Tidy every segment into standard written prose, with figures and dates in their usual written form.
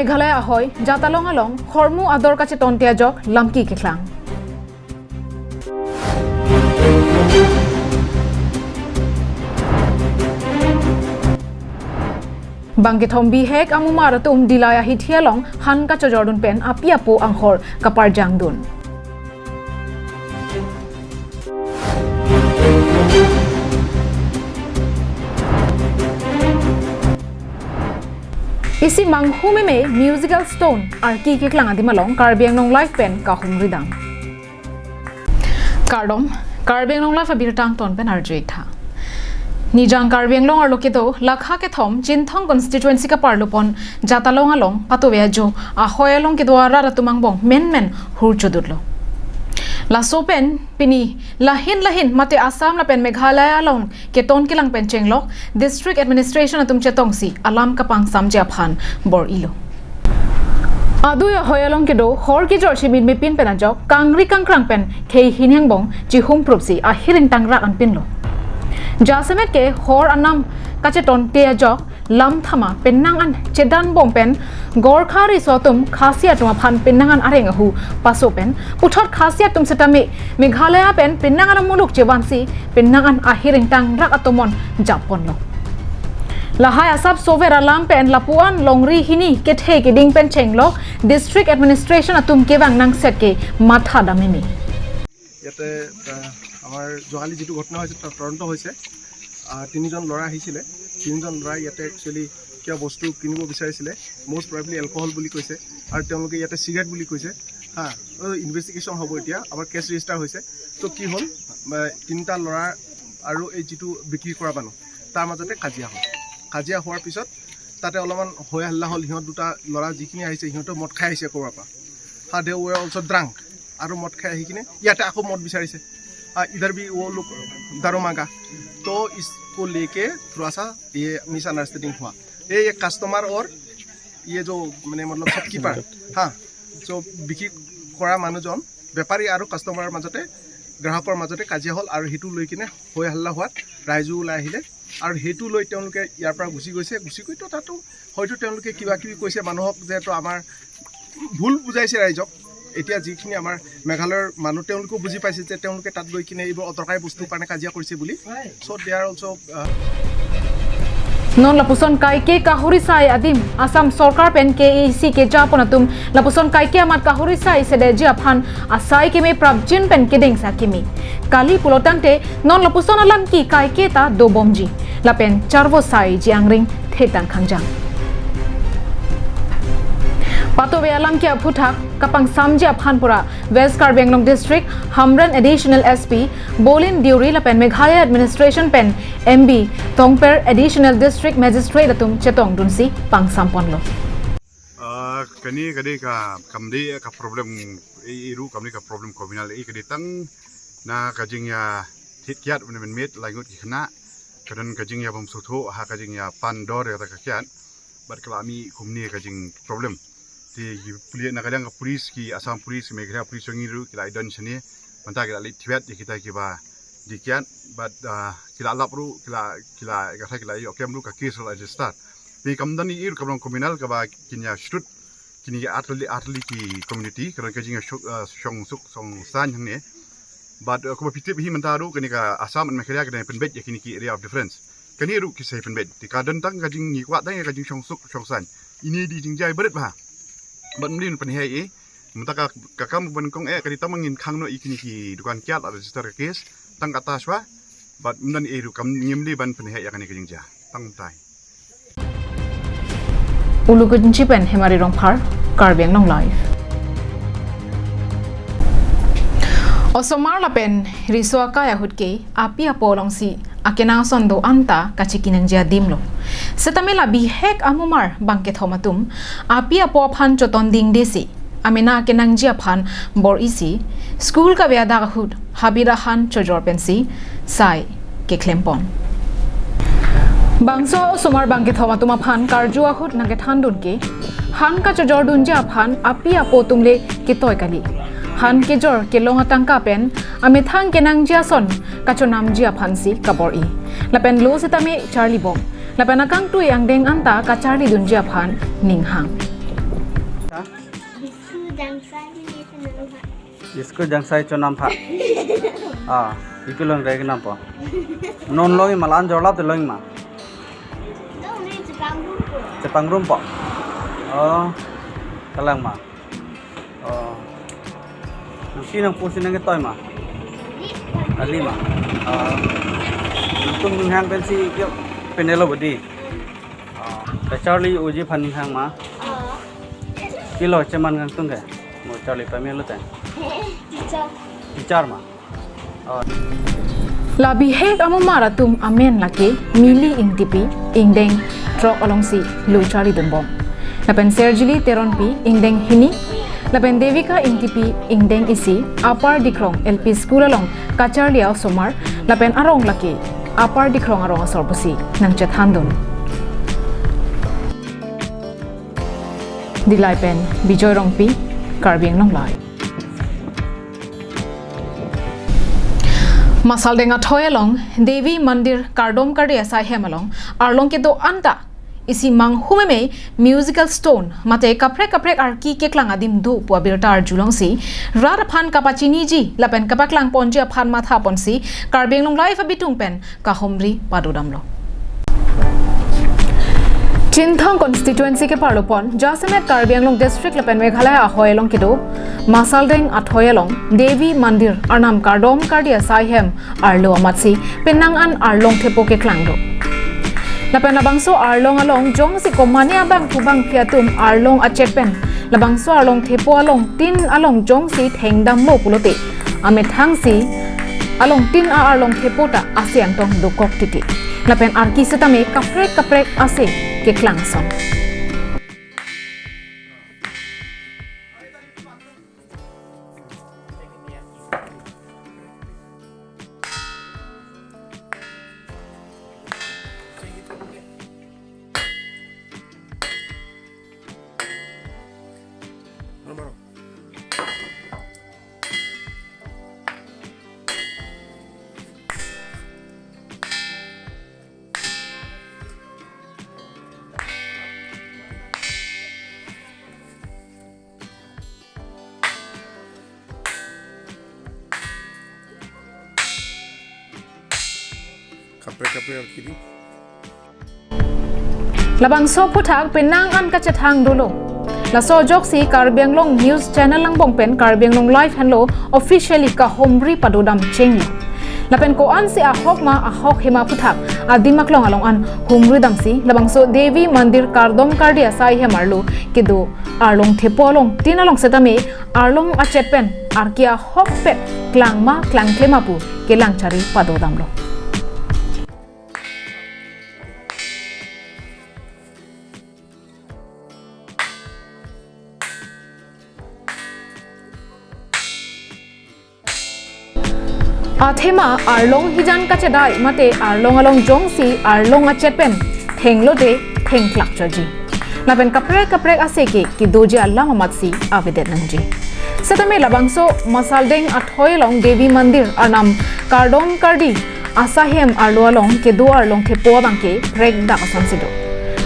Meghalaya ahoy jatalong along hormu ador kache tontia jok lamki kiklang. Bangkit hombi hek amumara tum dilaya hithialong han ka chojordun pen apia po anghor kapar jangdun. Isi manghume me musical stone arki kiklang adimalong karbiang nong life pen kahum ridang. Karbiang nong life abirtang ton pen arjeitha. Nijang karbiang long arlokito lakha ke thom jinthong constituency ka parlupon jatalong along patowea jo ahoyalong ke dwara ratumang bong men hurchodudlo. La sopen pini lahin mate Assam la pen Meghalaya along ke ton kilang pen chenglok district administration atum chetongsi alam kapang samje aphan bor ilo. Adu ya hoyalong ke do hor ki jor shimin me pin pen ajok kangri kangkrang pen khei hinheng bong chi hum propsi a hiring tangra an pin lo. Jasemet ke hor anam kacheton te ajok lam thama pennangan chedan bom pen gorkhari sotum khasia tuma phan pennangan areng hu paso pen puthot khasia tum setame Meghalaya pen pennangan muluk chewansi pennangan ahiring tang rak atomon japon lo lahai asap sovera lam pen lapuan longri hini kethe ke ding pen chenglok district administration atum kewang nang set ke matha damemi ইয়াতে আমাৰ জহালি যেটো ঘটনা হৈছে তদন্ত হৈছে তিনিজন ল'ৰা আহিছিলে তিনিজন ল'ৰা ইয়াতে একচুয়ালি কিবা বস্তু কিনিব বিচাৰিছিলে মোষ্ট প্ৰবাবলি এলকহল বুলি কৈছে আৰু তেওঁলোকে ইয়াতে সিগাৰেট বুলি কৈছে হা ইনভেষ্টিগেশ্যন হ'ব এতিয়া আমাৰ কেছ ৰেজিষ্টাৰ হৈছে তো কি হ'ল তিনিটা ল'ৰা আৰু এই যেটো বিক্ৰী কৰা মানুহ তাৰ মাজতে কাজিয়া হোৱাৰ পিছত তাতে অলপমান হৈ হাল্লা হ'ল সিহঁত দুটা ল'ৰা যিখিনি আহিছে সিহঁতে মদ খাই আহিছে কৰবাৰ পৰা হা দে wer also drunk আৰু মদ খাই আহি কিনে ইয়াতে আকৌ মদ বিচাৰিছে इधर भी वो लोग दारू मांगा तो इसको लेके थोड़ा सा ये मिसअंडरस्टैंडिंग हुआ ये कस्टमर और ये जो मैंने मतलब शॉपकीपर हाँ जो बिक्री কৰা মানুহজন বেপাৰী আৰু কাস্টমাৰৰ মাজতে গ্ৰাহকৰ মাজতে কাজিয়া হ'ল আৰু হেতু লৈ কিনে হৈ হাল্লা হোৱাত ৰাইজু ওলাই আহিলে আৰু হেতু লৈ তেওঁলোকে ইয়াৰ পৰা গুচি গৈ তো তাতো হয়তো তেওঁলোকে কিবা কিবি কৈছে মানুহক যে তো আমাৰ ভুল বুজাইছে ৰাইজক এতিয়া যিখিনি আমাৰ মেঘালয়ৰ মানুহ তেওঁলোকো বুজি পাইছে যে তেওঁলোকে তাত গৈ কিনে এইবোৰ অদৰকাৰী বস্তুৰ কাৰণে কাজিয়া কৰিছে বুলি so they are also non lapuson kai ke kahuri sai adim Assam sarkar pen ke EC ke japonatum lapuson kai ke amat kahuri sai sede japhan asai ke me prabjin pen ke ding sakimi kali pulotante non lapuson alam ki kai ke ta do bomji lapen charvo sai jiangring thetan khangjang Patobe alam ke aphuthak kapang samje aphanpura West Karbi Anglong district Hamran additional SP Bolin Diuri lapen Meghalaya administration pen MB Tongper additional district magistrate atum chetong dunsi pang samponlo kani ka kamdi ka problem iru kamdi ka problem komunal kadi tang na kajing ya hitkiat men met langut khna kadan kajing ya bom sotho ha kajing ya pandor ya ka kiat bat kalami kumni kajing problem di pulis nak kadang polis ki Assam polis Meghalaya polis ngiru kila idan sini manta kila litwet kita kiba dikian but kila lapru kila kata kila yo kemlu ka case la start ni kamdan ni ir kamrong komunal ka ba kinya shoot kini atli ki community kan kajing song suk song san hang ne but ko pitip hi manta ru kani ka Assam and Meghalaya kan penbet yakini ki area of difference kani ru ki sai penbet di kadan tang kajing ni kwat tang kajing song suk song san ini di jingjai berat ba Bandin penhei mutaka kakam benkong kadi tamangin khangno ikini ki dukan kiat ada register case tang kata swa bat mnan eru kam nyemli ban penhei yakani kejingja tang tai Ulugunji pen hemari rongphar Karbi Anglong live Osomar la pen riswa kaya hutke api apolongsi akena sondo anta kachikinang dia dimlo setamela bihek amumar bangket homatum api apo phan choton ding desi amena kenang jia phan bor isi school ka beada hut habira han chojor pensi sai ke klempon bangso somar bangket homatum phan karjua hut nage thandun ke han ka chojor dunja phan api apo tumle ke toy kali han kejor kelonga tangka pen amethang kenang jia son kachonam jia phansi kabor I lapen lo setame Charlie Bong lapen akang tu yang deng anta ka Charlie dunjia phan ninghang Iskul jang sai cho nam pha. Ikul long reg nam po. Non logi malan jorlap de logi ma. Jepang room po. Kalang ma. Nang pusin nang toy ma. Ali ma. Tung ning hang pensi kyo penelo bodi. Charlie uji phan ning hang ma. Kilo chaman ngang tung ke. Mo Charlie pamelo tan. Bicar ma. Labi hek amo maratum amen laki mili ing tipi ing deng trok along si lu chari dumbom. Lapen Sergili teron pi ing deng hini. Lapen Devika ing tipi ing deng isi apar dikrong LP school along kachar liao somar. Lapen arong laki apar dikrong arong asorbusi nang chat handun. Dilai pen Bijoy Rongpi Karbiang Longlai. Masal denga thoyalong Devi Mandir Kardom Kardi asai hemalong arlong ke do anta isi mang humeme musical stone mate kaprek arki keklang adim do pua birtar julong si rara phan kapachini ji lapen kapaklang ponja phan matha ponsi Karbiang Longlai fa bitung pen ka homri padodamlo. Jinthong constituency ke parlopon Jaisalmer Karbiang Long district lapen Meghalaya ahoyalong kido Masaldeng athoyalong Devi Mandir arnam Kardom Kardia Saihem arlo amatsi penangan arlong thepo ke klangdo lapen labangso arlong along jong si komania bang tubang piatum arlong achepen labangso arlong thepo along tin along jong si thengdam mo pulote amethang si along tin arlong thepo ta asyang tong dukok titi lapen arki setame kaprek ase ke klang song. Kapre kiri. Labang so putak penang an kacethang dulu. La so jok si Karbiang Long news channel lang bong pen Karbiang Long live hello officially ka homri padodam cheng. Lapen ko an si ahok hema putak adimak long along an homri dang si labang so Devi Mandir Kardom Kardia sai hemarlu kido arlong thepolong tinalong setame arlong achepen arkia hok pet klangma klang klemapu kelang chari padodam lo. Athema arlong hijan kache dai mate arlong along jongsi arlong achepen thenglo de theng klak chaji laben kaprek ase ki doji allah mamatsi avedet nangji setame labangso masaldeng athoilong Devi Mandir anam Kardom Kardi asahem arlo along ke do arlong thepo bangke prek da asansido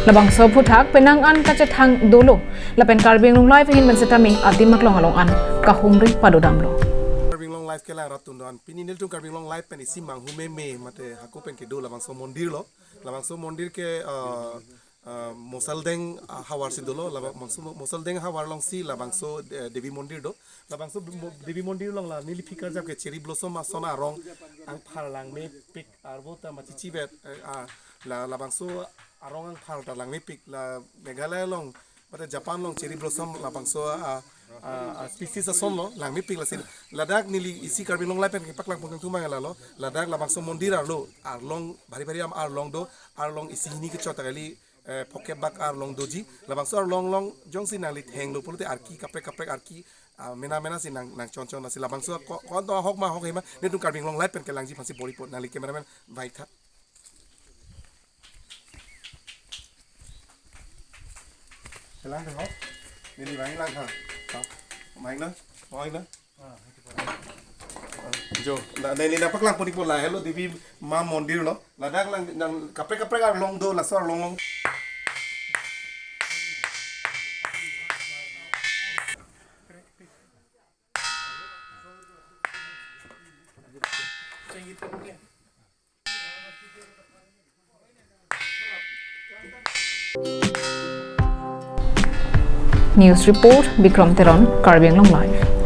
labangso phuthak penang an kache thang dolo lapen Karbiang Long live hin men setame adimak long along an kahumri padodamlo live ke lang ratun don pininil tung Karbiang Long live pen isi manghu me mate haku pen ke do labangso mondir ke Mosaldeng hawar si dolo labangso Mosaldeng hawar long si labangso Devi Mandir do labangso Devi Mandir long la nili fikar jab ke cherry blossom asona rong ang phar lang me pik arbota machichi bet la labangso arong ang phar ta lang me pik la Meghalaya long mate Japan long cherry blossom labangso species ason lo lang mi pik lasin ladak nili isi Karbiang Long live pen paklang pungkang tumang lo ladak labangso mondir arlong bari am arlong do arlong isi hini ke chota kali poket bak arlong doji labangso arlong long jong si nali theng lo pulote arki kaprek arki mena si nang chon nasi labangso kon to hok hema ne tung Karbiang Long live pen ke langji phansi bori pot nali cameraman vai tha lang thang hok nili vai lang thang Main na, main na. Jo, nili na paklang puni pola hello Devi Ma Mandir lo. Ladak lang nang kaprek long do lasor long. News report Bikram Teron Karbi Anglong Live.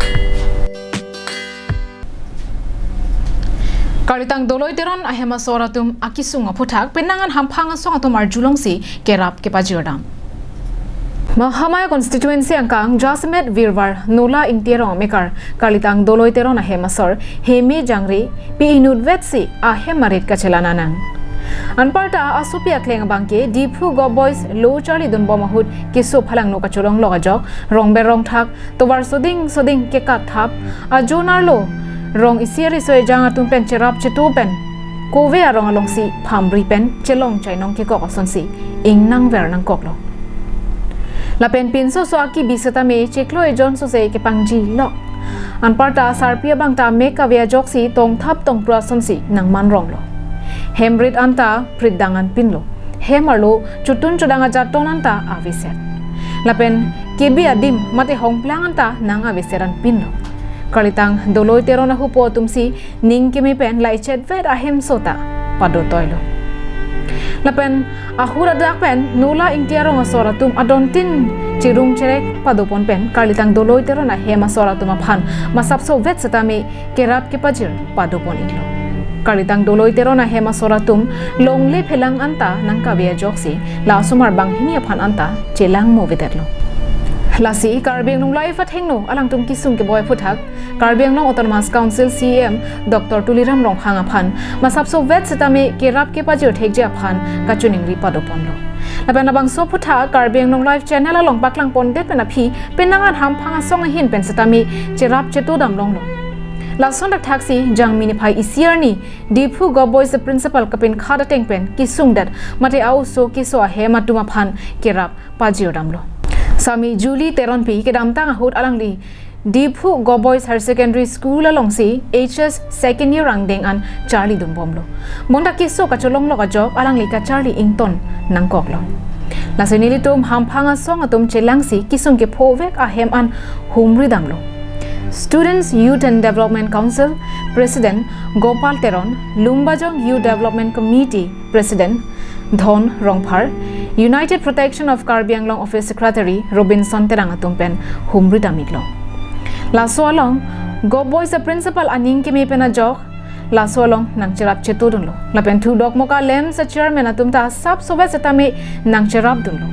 Kalitang doloi teron ahema soratum akisunga phuthak penangan hamphanga songa tomar julongsi kerap kepajirdam. Mahamaya constituency angkang Jasmet Virwar Nula Intiero Mekar Kalitang doloi teron ahema sor Hemi Jangri pi inudvetsi ahemarit kachelananang. Anparta asupia kleng bangke Diphu Go Boys Low Charlie Dun Bomahut kisu phalang no kachulong logajok rongberong thak tobar soding ke kat thap ajonarlo rong isiari soi janga tumpen cherap chetupen kove arong alongsi phamri pen chelong chainong ke kok asonsi ingnang ver nang koklo lapen pinso so aki bisata me cheklo e jon so se ke pangji lo anparta sarpia bangta meka via joksi tong thap tong pra sonsi nang man rong lo hemrit anta priddangan pinlo hemarlo chutun chudanga jaton anta aviset lapen kebi adim mate hongplang anta nang aviseran pinlo Kalitang doloi terona hupo tumsi ning kemi pen lai chetvet ahem sota pado toilo lapen ahura dak pen nula ingtiarong soratum adontin chirung cherek padopon pen Kalitang doloi terona hema soratum aphan masap so vet satami kerap ke pajir padopon iglo Kalitang doloi terona hema soratum longle phelang anta nang kavia joksi la sumar banghini aphan anta chelang movitetlo Lasi Karbi Anglong Live at hengno alang tum kisung ke boy phuthak Karbi Anglong Autonomous Council CM Dr. Tuliram Ronghang aphan masap so vet setame kerap ke pajir thekje aphan kachuning ri padoponlo laban abang so phutha Karbi Anglong Live channel along baklang pondet pena phi penangan ham phanga song hin pen setame cherap chetu dam longlo Lason dak taxi jang mini phai isiarni Diphu Go Boys the principal kapin khada tengpen kisung dat mate au so kiso hema tuma phan kerap pajir damlo Sami Julie Teronpi ke damtang ahut alangli Diphu Go Boys Higher Secondary School alongsi HS second year rangdeng an Charlie Dumbomlo monda kiso kacholong lo kajok alangli ka Charlie Ington nangkoklo lasenili tum hamphanga song atum chelangsi kisung ke phovek ahem an humri damlo Students Youth and Development Council President Gopal Teron Lumbajong Youth Development Committee President Dhon Rongphar United Protection of Karbi Anglong Office Secretary Robinson Terangatumpen humri damiglo laso along Go Boys the principal aning kemi pena jok laso along nang cherap chetudunlo lapen thu dok moka lem sa chairman atumta sab sobe setame nang cherap dunlo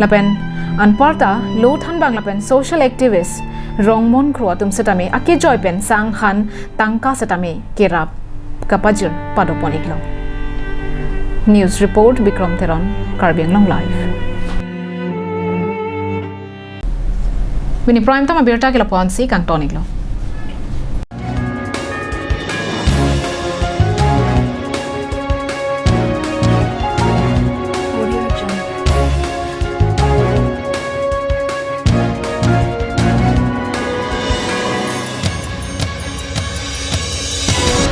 lapen anparta lo than bang lapen social activist rongmon khro atum setame ake joy pen sang khan tangka setame kerap kapajir padoponiklo News report Bikram Teron Karbi Anglong Live Bini prime time abirta kila ponsi kang toniklo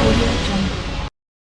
Audio